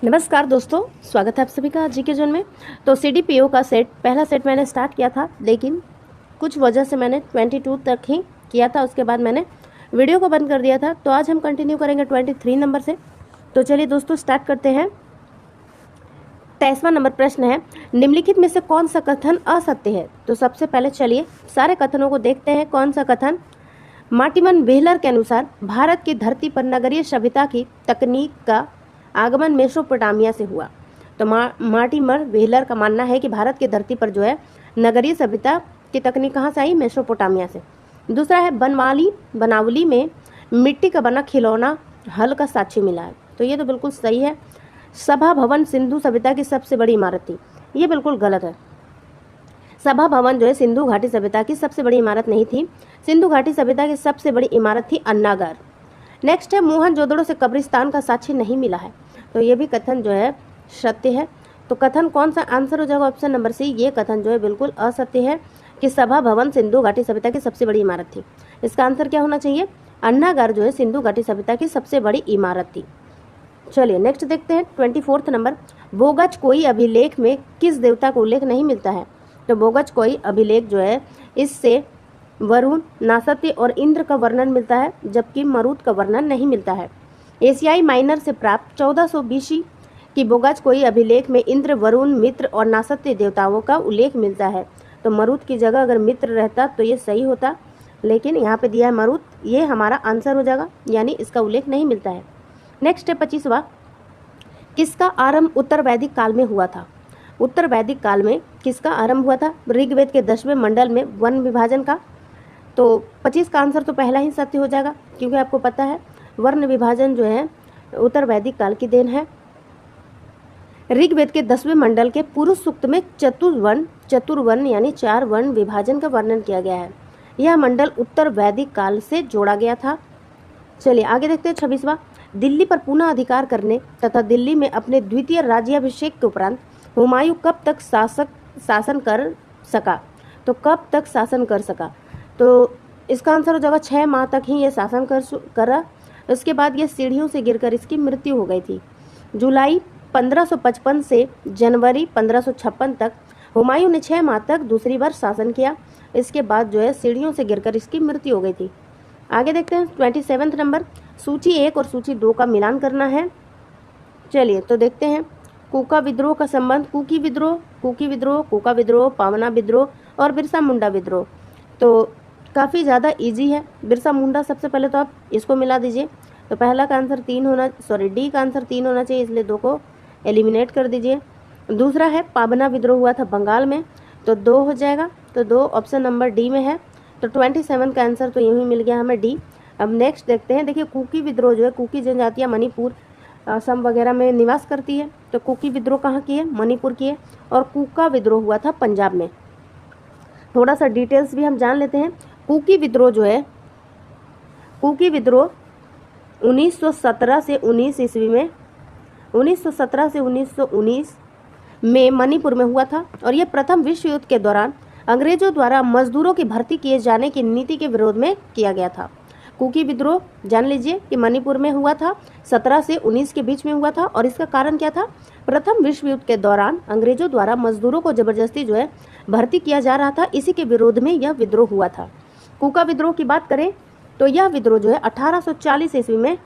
नमस्कार दोस्तों, स्वागत है आप सभी का जीके जोन में। तो सीडीपीओ का पहला सेट मैंने स्टार्ट किया था, लेकिन कुछ वजह से मैंने 22 तक ही किया था। उसके बाद मैंने वीडियो को बंद कर दिया था। तो आज हम कंटिन्यू करेंगे 23 नंबर से। तो चलिए दोस्तों स्टार्ट करते हैं। 23वां नंबर प्रश्न है, निम्नलिखित में से कौन सा कथन असत्य है। तो सबसे पहले चलिए सारे कथनों को देखते हैं। कौन सा कथन? मार्टिमन व्हीलर के अनुसार भारत की धरती पर नगरीय सभ्यता की तकनीक का आगमन मेसोपोटामिया से हुआ। तो मार्टिमर व्हीलर का मानना है कि भारत की धरती पर जो है नगरीय सभ्यता की तकनीक कहाँ से आई? मेसोपोटामिया से। दूसरा है, बनावली में मिट्टी का बना खिलौना हल का साक्ष्य मिला है। तो ये तो बिल्कुल सही है। सभा भवन सिंधु सभ्यता की सबसे बड़ी इमारत थी। ये बिल्कुल गलत है। सभा भवन जो है सिंधु घाटी सभ्यता की सबसे बड़ी इमारत नहीं थी। सिंधु घाटी सभ्यता की सबसे बड़ी इमारत थी अन्नागार। नेक्स्ट है, मोहनजोदड़ो से कब्रिस्तान का साक्ष्य नहीं मिला है। तो ये भी कथन जो है सत्य है। तो कथन कौन सा आंसर हो जाएगा? Option number C. ये कथन जो है बिल्कुल असत्य है कि सभा भवन सिंधु घाटी सभ्यता की सबसे बड़ी इमारत थी। इसका आंसर क्या होना चाहिए? अन्नागार जो है सिंधु घाटी सभ्यता की सबसे बड़ी इमारत थी। चलिए नेक्स्ट देखते हैं 24 नंबर। बोगज कोई अभिलेख में किस देवता का उल्लेख नहीं मिलता है? तो बोगज कोई अभिलेख जो है इससे वरुण, नासत्य और इंद्र का वर्णन मिलता है, जबकि मरुत का वर्णन नहीं मिलता है। एशियाई माइनर से प्राप्त 1400 बीसी की बोगज कोई अभिलेख में इंद्र, वरुण, मित्र और नासत्य देवताओं का उल्लेख मिलता है। तो मरुत की जगह अगर मित्र रहता तो ये सही होता, लेकिन यहाँ पे दिया है मरुत। ये हमारा आंसर हो जाएगा, यानी इसका उल्लेख नहीं मिलता है। नेक्स्ट है 25वां। किसका आरंभ उत्तर वैदिक काल में हुआ था? उत्तर वैदिक काल में किसका आरंभ हुआ था? ऋग्वेद के 10वें मंडल में वन विभाजन का। तो 25 का आंसर तो पहला ही सत्य हो जाएगा, क्योंकि आपको पता है वर्ण विभाजन जो है उत्तर वैदिक काल की देन है। ऋग्वेद के 10वें मंडल के पुरुष सूक्त में चतुर्वर्ण यानी 4 वर्ण विभाजन का वर्णन किया गया है। यह मंडल उत्तर वैदिक काल से जोड़ा गया था। चलिए आगे देखते हैं 26वां। दिल्ली पर पुनः अधिकार करने तथा दिल्ली में अपने द्वितीय राज्याभिषेक के उपरांत हुमायूं कब तक शासन कर सका? तो कब तक शासन कर सका? तो इसका आंसर हो जाएगा 6 माह तक ही ये शासन करा। उसके बाद ये सीढ़ियों से गिरकर इसकी मृत्यु हो गई थी। जुलाई 1555 से जनवरी 1556 तक हुमायूं ने 6 माह तक दूसरी बार शासन किया। इसके बाद जो है सीढ़ियों से गिरकर इसकी मृत्यु हो गई थी। आगे देखते हैं 27वां नंबर। सूची 1 और सूची 2 का मिलान करना है। चलिए तो देखते हैं। कूका विद्रोह का संबंध, कुकी विद्रोह, कूका विद्रोह, पावना विद्रोह और बिरसा मुंडा विद्रोह। तो काफ़ी ज़्यादा इजी है। बिरसा मुंडा सबसे पहले तो आप इसको मिला दीजिए। तो पहला का आंसर डी का आंसर 3 होना चाहिए, इसलिए 2 को एलिमिनेट कर दीजिए। दूसरा है पावना विद्रोह हुआ था बंगाल में, तो 2 हो जाएगा। तो 2 ऑप्शन नंबर डी में है। तो 27 का आंसर तो यही मिल गया हमें, डी। अब नेक्स्ट देखते हैं। देखिए कुकी विद्रोह जो है, कुकी जनजातियाँ मणिपुर, असम वगैरह में निवास करती है। तो कुकी विद्रोह कहाँ की है? मणिपुर की है। और कूका विद्रोह हुआ था पंजाब में। थोड़ा सा डिटेल्स भी हम जान लेते हैं। कुकी विद्रोह जो है, कुकी विद्रोह 1917 से 19 ईस्वी में 1917 से 1919 में मणिपुर में हुआ था। और यह प्रथम विश्व युद्ध के दौरान अंग्रेजों द्वारा मजदूरों की भर्ती किए जाने की नीति के विरोध में किया गया था। कुकी विद्रोह जान लीजिए कि मणिपुर में हुआ था, 17 से 19 के बीच में हुआ था। और इसका कारण क्या था? प्रथम विश्व युद्ध के दौरान अंग्रेजों द्वारा मजदूरों को जबरदस्ती जो है भर्ती किया जा रहा था, इसी के विरोध में यह विद्रोह हुआ था। कूका विद्रोह की बात करें तो यह विद्रोह जो है 1840 ईस्वी में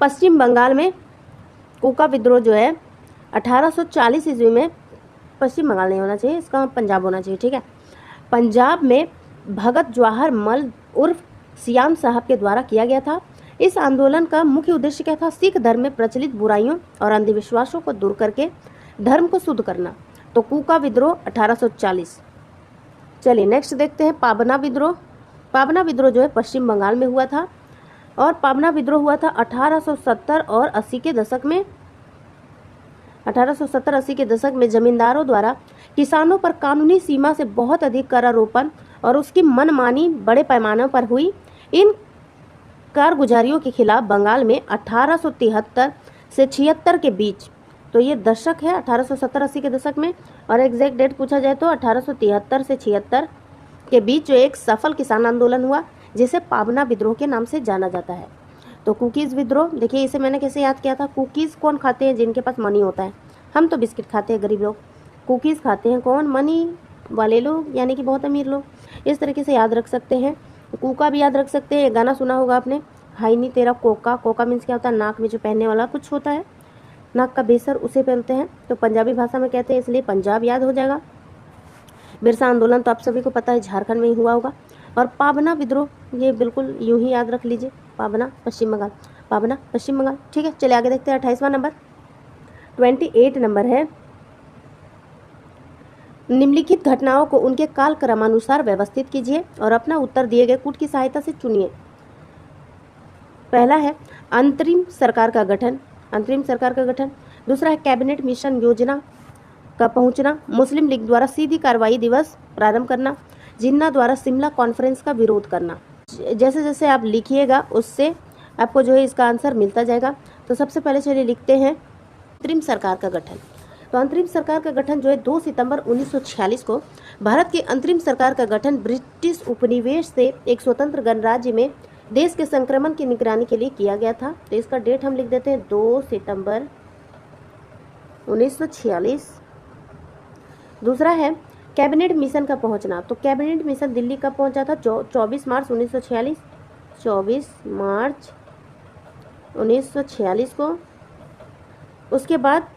पश्चिम बंगाल में, कूका विद्रोह जो है 1840 ईस्वी में, पश्चिम बंगाल नहीं होना चाहिए, इसका पंजाब होना चाहिए, ठीक है। पंजाब में भगत जवाहर मल उर्फ सियाम साहब के द्वारा किया गया था। इस आंदोलन का मुख्य उद्देश्य क्या था? सिख धर्म में प्रचलित बुराइयों और अंधविश्वासों को दूर करके धर्म को शुद्ध करना। तो कूका विद्रोह 1840। चलिए नेक्स्ट देखते हैं पाबना विद्रोह। पाबना विद्रोह जो है पश्चिम बंगाल में हुआ था। और पाबना विद्रोह हुआ था 1870 और 80 के दशक में। 1870-80 के दशक में जमींदारों द्वारा किसानों पर कानूनी सीमा से बहुत अधिक करारोपण और उसकी मनमानी बड़े पैमाने पर हुई। इन कारगुजारियों के खिलाफ बंगाल में 1873 से 76 के बीच, तो ये दशक है 1870-80 के दशक में, और एग्जैक्ट डेट पूछा जाए तो 1873 से 76 के बीच जो एक सफल किसान आंदोलन हुआ, जिसे पाबना विद्रोह के नाम से जाना जाता है। तो कुकीज़ विद्रोह, देखिए इसे मैंने कैसे याद किया था, कुकीज़ कौन खाते हैं, जिनके पास मनी होता है। हम तो बिस्किट खाते हैं गरीब लोग, कुकीज़ खाते हैं कौन, मनी वाले लोग, यानी कि बहुत अमीर लोग। इस तरीके से याद रख सकते हैं। कूका भी याद रख सकते हैं, गाना सुना होगा आपने, हाई नी तेरा कोका। कोका मीन्स क्या होता है, नाक में जो पहनने वाला कुछ होता है, नाक का बेसर, उसे पहनते हैं। तो पंजाबी भाषा में कहते हैं, इसलिए पंजाब याद हो जाएगा। बिरसा आंदोलन तो आप सभी को पता है झारखंड में ही हुआ होगा। और पाबना विद्रोह, ये बिल्कुल यूं ही याद रख लीजिए, पाबना पश्चिम बंगाल, पाबना पश्चिम बंगाल। ठीक है, चलिए आगे देखते हैं 28वां नंबर। 28 नंबर है, निम्नलिखित घटनाओं को उनके काल क्रमानुसार व्यवस्थित कीजिए और अपना उत्तर दिए गए कूट की सहायता से चुनिए। पहला है अंतरिम सरकार का गठन, अंतरिम सरकार का गठन। दूसरा है कैबिनेट मिशन योजना का पहुंचना, मुस्लिम लीग द्वारा सीधी कार्रवाई दिवस प्रारंभ करना, जिन्ना द्वारा शिमला कॉन्फ्रेंस का विरोध करना। जैसे जैसे आप लिखिएगा उससे आपको जो है इसका आंसर मिलता जाएगा। तो सबसे पहले चलिए लिखते हैं अंतरिम सरकार का गठन। तो अंतरिम सरकार का गठन जो है 2 सितंबर 1946 को भारत की अंतरिम सरकार का गठन ब्रिटिश उपनिवेश से एक स्वतंत्र गणराज्य में देश के संक्रमण की निगरानी के लिए किया गया था। तो इसका डेट हम लिख देते हैं 2 सितंबर 1946। दूसरा है कैबिनेट मिशन का पहुंचना। तो कैबिनेट मिशन दिल्ली कब पहुंचा था, 24 मार्च 1946, 24 मार्च 1946 को। उसके बाद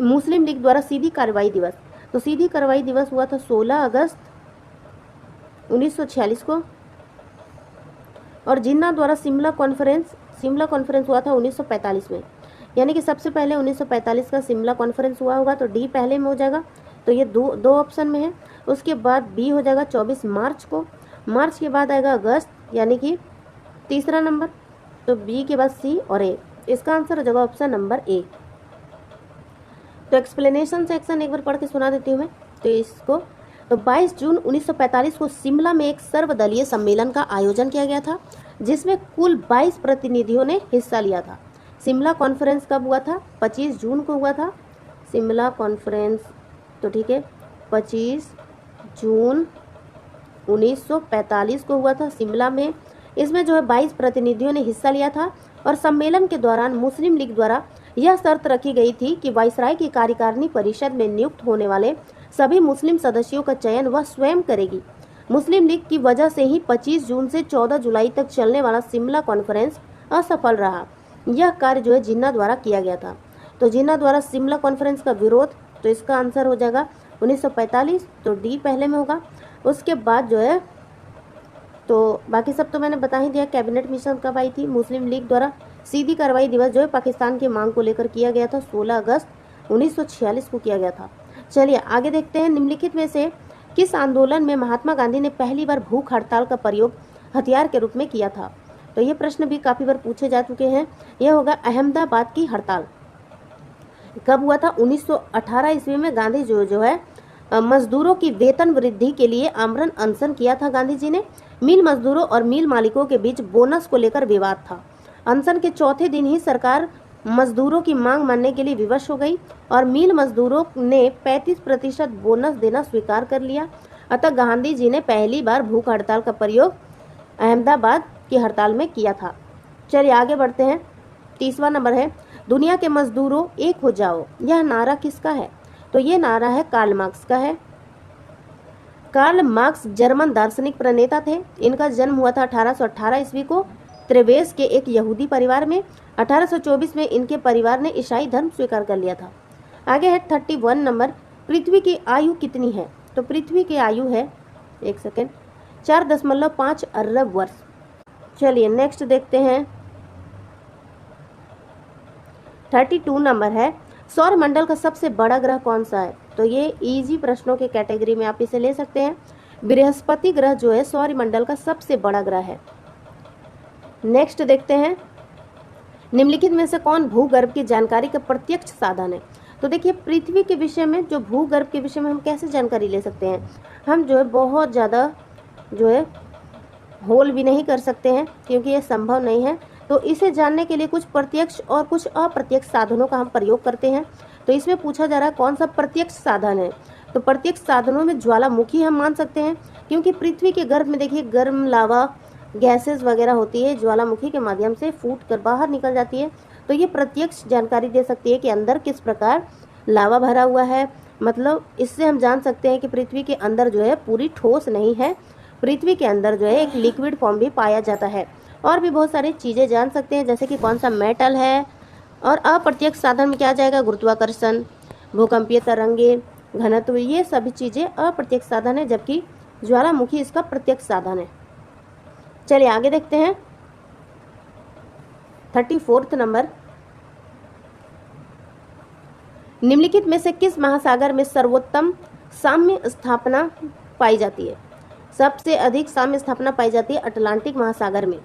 मुस्लिम लीग द्वारा सीधी कार्रवाई दिवस, तो सीधी कार्रवाई दिवस हुआ था 16 अगस्त 1946 को। और जिन्ना द्वारा शिमला कॉन्फ्रेंस हुआ था 1945 में, यानी कि सबसे पहले 1945 का शिमला कॉन्फ्रेंस हुआ होगा, तो डी पहले में हो जाएगा। तो ये दो ऑप्शन में है। उसके बाद बी हो जाएगा 24 मार्च को, मार्च के बाद आएगा अगस्त, यानी कि तीसरा नंबर। तो बी के बाद सी और ए, इसका आंसर हो जाएगा ऑप्शन नंबर ए। तो एक्सप्लेनेशन सेक्शन एक बार पढ़ के सुना देती हूँ मैं तो इसको। तो 22 जून 1945 को शिमला में एक सर्वदलीय सम्मेलन का आयोजन किया गया था, जिसमें कुल 22 प्रतिनिधियों ने हिस्सा लिया था। शिमला कॉन्फ्रेंस कब हुआ था, 25 जून को हुआ था शिमला कॉन्फ्रेंस। तो ठीक है, 25 जून 1945 को हुआ था शिमला में। इसमें जो है 22 प्रतिनिधियों ने हिस्सा लिया था और सम्मेलन के दौरान मुस्लिम लीग द्वारा यह शर्त रखी गई थी कि वाइसराय की कार्यकारिणी परिषद में नियुक्त होने वाले सभी मुस्लिम सदस्यों का चयन वह स्वयं करेगी। मुस्लिम लीग की वजह से ही 25 जून से 14 जुलाई तक चलने वाला शिमला कॉन्फ्रेंस असफल रहा। यह कार्य जो है जिन्ना द्वारा किया गया था। तो जिन्ना द्वारा शिमला कॉन्फ्रेंस का विरोध, तो इसका आंसर हो जाएगा 1945, तो डी पहले में होगा। उसके बाद जो है तो बाकी सब तो मैंने बता ही दिया। कैबिनेट मिशन कब आई थी, मुस्लिम लीग द्वारा सीधी कार्रवाई दिवस जो है पाकिस्तान की मांग को लेकर किया गया था, 16 अगस्त 1946 को किया गया था। चलिए आगे देखते हैं, निम्नलिखित में से किस आंदोलन में महात्मा गांधी ने पहली बार भूख हड़ताल का प्रयोग हथियार के रूप में किया था। तो ये प्रश्न भी काफ़ी बार पूछे जा चुके हैं। यह होगा अहमदाबाद की हड़ताल। कब हुआ था, 1918 ईस्वी में गांधी जो है मजदूरों की वेतन वृद्धि के लिए आमरण अनशन किया था गांधी जी ने। मिल मजदूरों और मिल मालिकों के बीच बोनस को लेकर विवाद था। अनशन के चौथे दिन ही सरकार मजदूरों की मांग मानने के लिए विवश हो गई और मिल मजदूरों ने 35% बोनस देना स्वीकार कर लिया। अतः गांधी जी ने पहली बार भूख हड़ताल का प्रयोग अहमदाबाद की हड़ताल में किया था। चलिए आगे बढ़ते हैं। 30वां नंबर है, दुनिया के मजदूरों एक हो जाओ। यह नारा किसका है, तो ये नारा है कार्ल मार्क्स का है। कार्ल मार्क्स जर्मन दार्शनिक प्रणेता थे। इनका जन्म हुआ था 1818 ईस्वी को त्रेवेस के एक यहूदी परिवार में। 1824 में इनके परिवार ने ईसाई धर्म स्वीकार कर लिया था। आगे है 31 नंबर, पृथ्वी की आयु कितनी है, तो पृथ्वी की आयु है 4.5 अरब वर्ष। चलिए नेक्स्ट देखते हैं। 32 नंबर है, सौरमंडल का सबसे बड़ा ग्रह कौन सा है, तो ये इजी प्रश्नों के कैटेगरी में आप इसे ले सकते हैं। बृहस्पति ग्रह जो है सौरमंडल का सबसे बड़ा ग्रह है। नेक्स्ट देखते हैं, निम्नलिखित में से कौन भूगर्भ की जानकारी का प्रत्यक्ष साधन है। तो देखिए पृथ्वी के विषय में, जो भूगर्भ के विषय में हम कैसे जानकारी ले सकते हैं, हम जो है बहुत ज़्यादा जो है होल भी नहीं कर सकते हैं क्योंकि ये संभव नहीं है। तो इसे जानने के लिए कुछ प्रत्यक्ष और कुछ अप्रत्यक्ष साधनों का हम प्रयोग करते हैं। तो इसमें पूछा जा रहा है कौन सा प्रत्यक्ष साधन है, तो प्रत्यक्ष साधनों में ज्वालामुखी हम मान सकते हैं क्योंकि पृथ्वी के गर्भ में देखिए गर्म लावा गैसेस वगैरह होती है ज्वालामुखी के माध्यम से फूट कर बाहर निकल जाती है। तो ये प्रत्यक्ष जानकारी दे सकती है कि अंदर किस प्रकार लावा भरा हुआ है। मतलब इससे हम जान सकते हैं कि पृथ्वी के अंदर जो है पूरी ठोस नहीं है, पृथ्वी के अंदर जो है एक लिक्विड फॉर्म भी पाया जाता है। और भी बहुत सारी चीज़ें जान सकते हैं, जैसे कि कौन सा मेटल है। और अप्रत्यक्ष साधन में क्या जाएगा, गुरुत्वाकर्षण, भूकंपीय तरंगे, घनत्व, ये सभी चीज़ें अप्रत्यक्ष साधन है, जबकि ज्वालामुखी इसका प्रत्यक्ष साधन है। चलिए आगे देखते हैं 34 नंबर। निम्नलिखित में से किस महासागर में सर्वोत्तम साम्य स्थापना पाई जाती है? सबसे अधिक साम्य स्थापना पाई जाती है अटलांटिक महासागर में।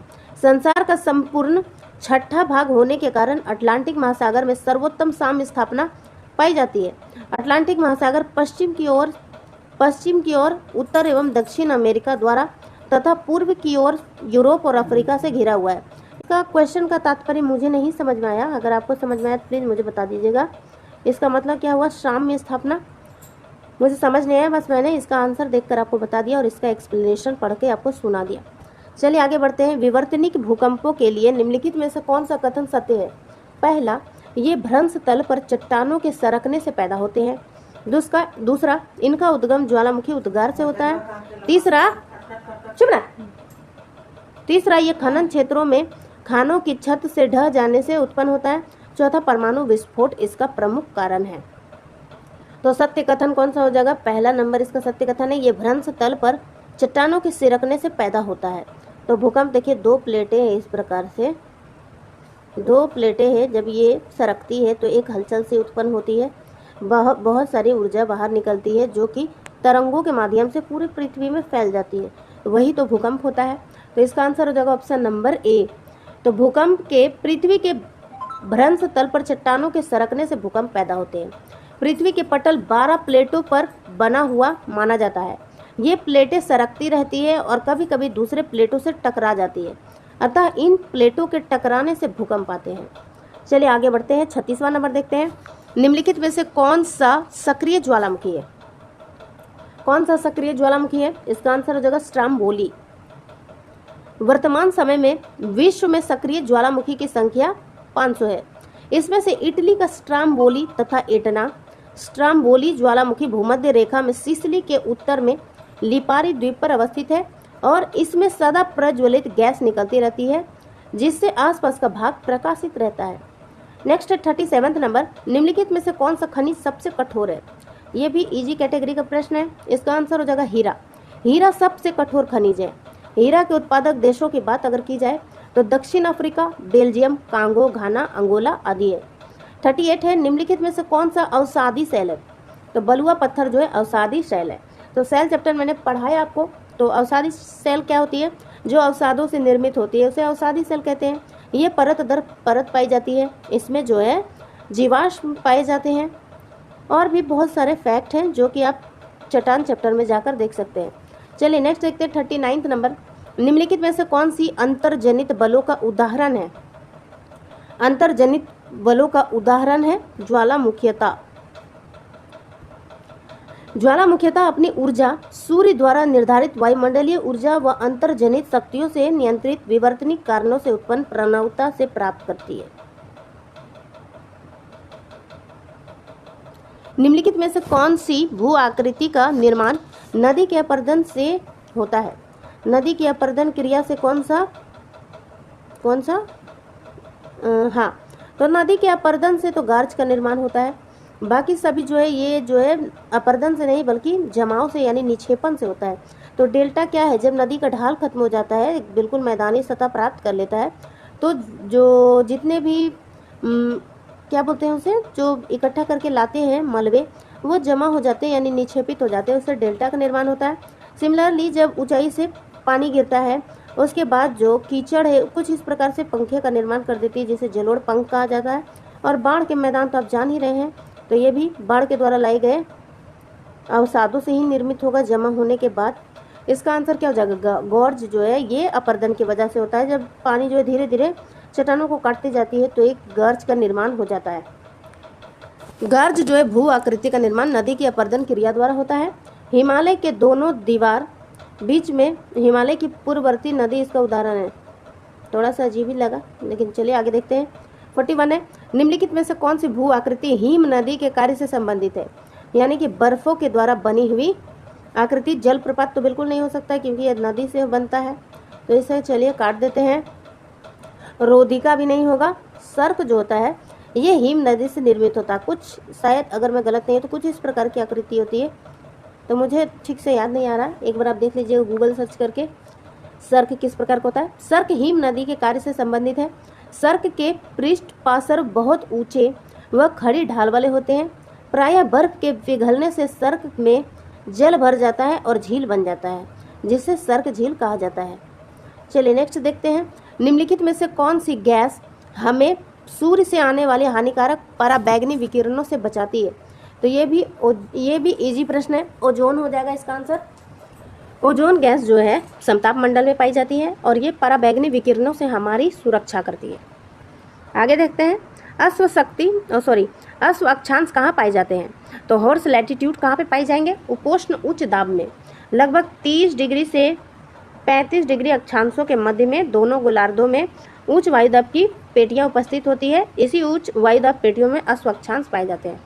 संसार का संपूर्ण छठा भाग होने के कारण अटलांटिक महासागर में सर्वोत्तम साम्य स्थापना पाई जाती है। अटलांटिक महासागर पश्चिम की ओर उत्तर एवं दक्षिण अमेरिका द्वारा तथा पूर्व की ओर यूरोप और अफ्रीका से घिरा हुआ है। इसका क्वेश्चन का तात्पर्य मुझे नहीं समझ में आया, अगर आपको समझ में आया तो प्लीज़ मुझे बता दीजिएगा। इसका मतलब क्या हुआ, साम्य स्थापना? मुझे समझ नहीं आया, बस मैंने इसका आंसर देखकर आपको बता दिया और इसका एक्सप्लेनेशन पढ़ के आपको सुना दिया। चलिए आगे बढ़ते हैं। विवर्तनिक भूकंपों के लिए निम्नलिखित में से कौन सा कथन सत्य है? पहला, ये भ्रंश तल पर चट्टानों के सरकने से पैदा होते हैं। दूसरा, इनका उद्गम ज्वालामुखी उद्गार से होता है। तीसरा, ये खनन क्षेत्रों में खानों की छत से ढह जाने से उत्पन्न होता है। चौथा, परमाणु विस्फोट इसका प्रमुख कारण है। तो सत्य कथन कौन सा हो जाएगा? पहला नंबर इसका सत्य कथन है, ये भ्रंश तल पर चट्टानों के सिरकने से पैदा होता है। तो भूकंप देखिए, दो प्लेटें हैं, इस प्रकार से दो प्लेटें हैं, जब ये सरकती है तो एक हलचल से उत्पन्न होती है, बहुत सारी ऊर्जा बाहर निकलती है जो कि तरंगों के माध्यम से पूरी पृथ्वी में फैल जाती है, वही तो भूकंप होता है। तो इसका आंसर हो जाएगा ऑप्शन नंबर ए। तो भूकंप के पृथ्वी के भ्रंश तल पर चट्टानों के सरकने से भूकंप पैदा होते हैं। पृथ्वी के पटल 12 प्लेटों पर बना हुआ माना जाता है। ये प्लेटें सरकती रहती है और कभी कभी दूसरे प्लेटों से टकरा जाती है, अतः इन प्लेटों के टकराने से भूकंप आते हैं। चलिए आगे बढ़ते हैं, 36वां नंबर देखते हैं। निम्नलिखित में से कौन सा सक्रिय ज्वालामुखी है? कौन सा सक्रिय ज्वालामुखी है? इसका आंसर हो जाएगा स्ट्राम्बोली। वर्तमान समय में विश्व में सक्रिय ज्वालामुखी की संख्या 500 है। इसमें से इटली का स्ट्राम्बोली तथा एटना स्ट्राम्बोली ज्वालामुखी भूमध्य रेखा में सिसिली के उत्तर में लिपारी द्वीप पर अवस्थित है और इसमें सदा प्रज्वलित गैस निकलती रहती है, जिससे आसपास का भाग प्रकाशित रहता है। नेक्स्ट है 37वां नंबर। निम्नलिखित में से कौन सा खनिज सबसे कठोर है? ये भी इजी कैटेगरी का प्रश्न है। इसका आंसर हो जाएगा हीरा। हीरा सबसे कठोर खनिज है। हीरा के उत्पादक देशों की बात अगर की जाए तो दक्षिण अफ्रीका, बेल्जियम, कांगो, घाना, अंगोला आदि है। 38 है। निम्नलिखित में से कौन सा अवसादी सेल है? तो बलुआ पत्थर जो है अवसादी सेल है। तो सेल चैप्टर मैंने पढ़ाया आपको। तो अवसादी सेल क्या होती है? जो अवसादों से निर्मित होती है उसे अवसादी सेल कहते हैं। ये परत दर परत पाई जाती है, इसमें जो है जीवाश्म पाए जाते हैं। और भी बहुत सारे फैक्ट हैं जो कि आप चट्टान चैप्टर में जाकर देख सकते हैं। चलिए नेक्स्ट देखते हैं 39वां नंबर। निम्नलिखित में से कौन सी अंतर्जनित बलों का उदाहरण है? अंतर्जनित बलों का उदाहरण है ज्वालामुखीयता। ज्वालामुखीयता अपनी ऊर्जा सूर्य द्वारा निर्धारित वायुमंडलीय ऊर्जा व अंतर्जनित शक्तियों से नियंत्रित विवर्तनिक कारणों से उत्पन्न प्रणवता से प्राप्त करती है। निम्नलिखित में से कौन सी भू आकृति का निर्माण नदी के अपरदन से होता है? नदी की अपरदन क्रिया से कौन सा हाँ, तो नदी के अपरदन से तो गार्ज का निर्माण होता है। बाकी सभी जो है ये जो है अपरदन से नहीं बल्कि जमाव से यानी निक्षेपण से होता है। तो डेल्टा क्या है? जब नदी का ढाल खत्म हो जाता है, बिल्कुल मैदानी सतह प्राप्त कर लेता है, तो जो जितने भी क्या बोलते हैं उसे, जो इकट्ठा करके लाते हैं मलबे, वो जमा हो जाते हैं यानी निक्षेपित हो जाते हैं, उससे डेल्टा का निर्माण होता है। सिमिलरली जब ऊंचाई से पानी गिरता है उसके बाद जो कीचड़ है कुछ इस प्रकार से पंखे का निर्माण कर देती है, जिसे जलोढ़ पंख कहा जाता है। और बाढ़ के मैदान तो आप जान ही रहे हैं, तो ये भी बाढ़ के द्वारा लाए गए अवसादों से ही निर्मित होगा जमा होने के बाद। इसका आंसर क्या हो जाएगा? गॉर्ज जो है ये अपरदन की वजह से होता है। जब पानी जो है धीरे धीरे चट्टानों को काटती जाती है तो एक गर्ज का निर्माण हो जाता है। गर्ज जो है भू आकृति का निर्माण नदी की अपरदन क्रिया द्वारा होता है। हिमालय के दोनों दीवार बीच में हिमालय की पूर्ववर्ती नदी इसका उदाहरण है। थोड़ा सा अजीब ही लगा, लेकिन चलिए आगे देखते हैं। 41 है, निम्नलिखित में से कौन सी भू आकृति हिम नदी के कार्य से संबंधित है? यानी कि बर्फों के द्वारा बनी हुई आकृति। जलप्रपात तो बिल्कुल नहीं हो सकता क्योंकि यह नदी से बनता है, तो इसे चलिए काट देते हैं। रोधिका भी नहीं होगा। सर्क जो होता है ये हिम नदी से निर्मित होता है। कुछ शायद, अगर मैं गलत नहीं है तो कुछ इस प्रकार की आकृति होती है, तो मुझे ठीक से याद नहीं आ रहा। एक बार आप देख लीजिएगा गूगल सर्च करके सर्क किस प्रकार का होता है। सर्क हिम नदी के कार्य से संबंधित है। सर्क के पृष्ठ पार्श्व बहुत ऊंचे व खड़ी ढाल वाले होते हैं। प्रायः बर्फ के पिघलने से सर्क में जल भर जाता है और झील बन जाता है, जिसे सर्क झील कहा जाता है। चलिए नेक्स्ट देखते हैं। निम्नलिखित में से कौन सी गैस हमें सूर्य से आने वाले हानिकारक पराबैंगनी विकिरणों से बचाती है? तो ये भी इजी प्रश्न है। ओजोन हो जाएगा इसका आंसर। ओजोन गैस जो है समताप मंडल में पाई जाती है और ये पराबैंगनी विकिरणों से हमारी सुरक्षा करती है। आगे देखते हैं। अश्व अक्षांश कहाँ पाए जाते हैं? तो हॉर्स लैटिट्यूड कहाँ पे पाए जाएंगे? उपोष्ण उच्च दाब में, लगभग 30 डिग्री से 35 डिग्री अक्षांशों के मध्य में दोनों गोलार्धों में उच्च वायुदाब की पेटियां उपस्थित होती है। इसी उच्च वायुदाब पेटियों में अश्व अक्षांश पाए जाते हैं।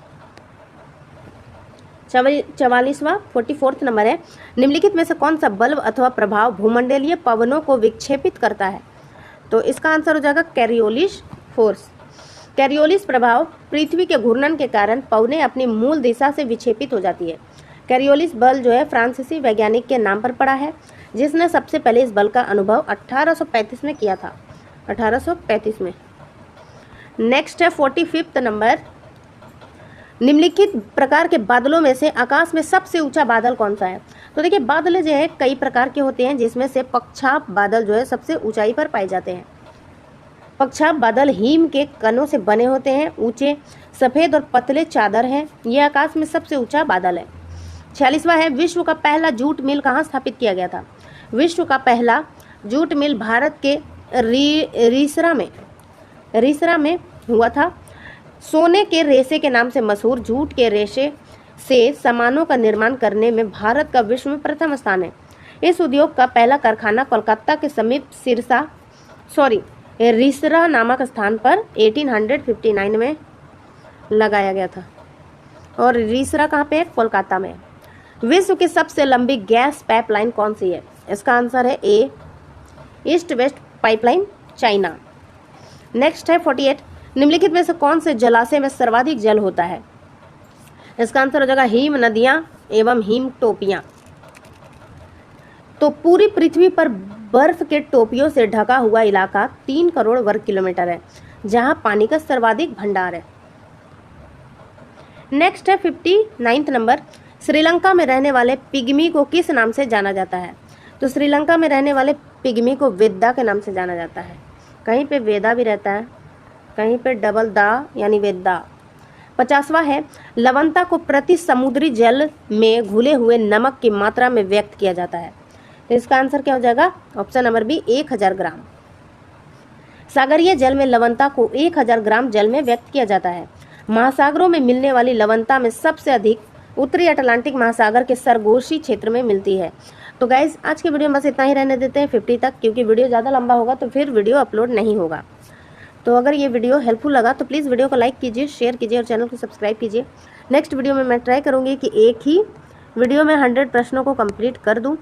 44वां 44th नंबर है, निम्नलिखित में से कौन सा बल्ब अथवा प्रभाव भूमंडलीय पवनों को विक्षेपित करता है? तो इसका आंसर हो जाएगा कैरियोलिस फोर्स। कैरियोलिस प्रभाव पृथ्वी के घूर्णन के कारण पवनें अपनी मूल दिशा से विक्षेपित हो जाती है। कैरियोलिस बल जो है फ्रांसीसी वैज्ञानिक के नाम पर पड़ा है, जिसने सबसे पहले इस बल का अनुभव 1835 में किया था। 1835 में। नेक्स्ट है 45th नंबर, निम्नलिखित प्रकार के बादलों में से आकाश में सबसे ऊंचा बादल कौन सा है? तो देखिए बादल जो है कई प्रकार के होते हैं, जिसमें से पक्षाप बादल जो है सबसे ऊंचाई पर पाए जाते हैं। पक्षाप बादल हिम के कणों से बने होते हैं, ऊंचे सफेद और पतले चादर हैं। यह आकाश में सबसे ऊंचा बादल है। 46वां है, विश्व का पहला जूट मिल कहाँ स्थापित किया गया था? विश्व का पहला जूट मिल भारत के रीसरा में हुआ था। सोने के रेशे के नाम से मशहूर जूट के रेशे से सामानों का निर्माण करने में भारत का विश्व में प्रथम स्थान है। इस उद्योग का पहला कारखाना कोलकाता के समीप रीसरा नामक स्थान पर 1859 में लगाया गया था। और रीसरा कहाँ पे है? कोलकाता में। विश्व की सबसे लंबी गैस पाइपलाइन कौन सी है? इसका आंसर है A, east west pipeline, China. Next है 48, निम्नलिखित में से कौन से जलाशय में सर्वाधिक जल होता है? इसका आंसर हो जाएगा हिम नदियां एवं हिम टोपियां। तो पूरी पृथ्वी पर बर्फ के टोपियों से ढका हुआ इलाका 3 करोड़ वर्ग किलोमीटर है, जहां पानी का सर्वाधिक भंडार है। नेक्स्ट है 59th नंबर, श्रीलंका में रहने वाले पिग्मी को किस नाम से जाना जाता है? तो श्रीलंका में रहने वाले पिग्मी को वेदा के नाम से जाना जाता है। कहीं पे वेदा भी रहता है, कहीं पे डबल दा यानी वेदा। 50वां है, लवणता को प्रति समुद्री जल में घुले हुए नमक की मात्रा में व्यक्त किया जाता है। तो इसका आंसर क्या हो जाएगा? ऑप्शन नंबर बी, 1000 ग्राम। सागरीय जल में लवणता को 1000 ग्राम जल में व्यक्त किया जाता है। महासागरों में मिलने वाली लवणता में सबसे अधिक उत्तरी अटलांटिक महासागर के सरगोशी क्षेत्र में मिलती है। तो गाइज आज के वीडियो में बस इतना ही रहने देते हैं 50 तक, क्योंकि वीडियो ज़्यादा लंबा होगा तो फिर वीडियो अपलोड नहीं होगा। तो अगर ये वीडियो हेल्पफुल लगा तो प्लीज़ वीडियो को लाइक कीजिए, शेयर कीजिए और चैनल को सब्सक्राइब कीजिए। नेक्स्ट वीडियो में मैं ट्राई करूँगी कि एक ही वीडियो में 100 प्रश्नों को कंप्लीट कर दूँ।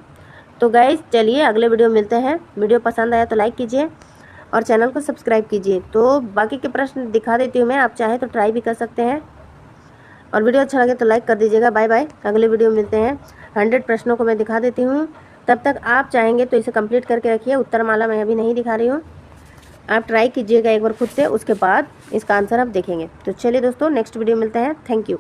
तो गाइज चलिए अगले वीडियो मिलते हैं। वीडियो पसंद आया तो लाइक कीजिए और चैनल को सब्सक्राइब कीजिए। तो बाकी के प्रश्न दिखा देती हूँ मैं, आप चाहे तो ट्राई भी कर सकते हैं। और वीडियो अच्छा लगे तो लाइक कर दीजिएगा। बाय बाय, अगले वीडियो में मिलते हैं। 100 प्रश्नों को मैं दिखा देती हूँ, तब तक आप चाहेंगे तो इसे कंप्लीट करके रखिए। उत्तरमाला मैं अभी नहीं दिखा रही हूँ, आप ट्राई कीजिएगा एक बार खुद से, उसके बाद इसका आंसर आप देखेंगे। तो चलिए दोस्तों नेक्स्ट वीडियो मिलते हैं। Thank you.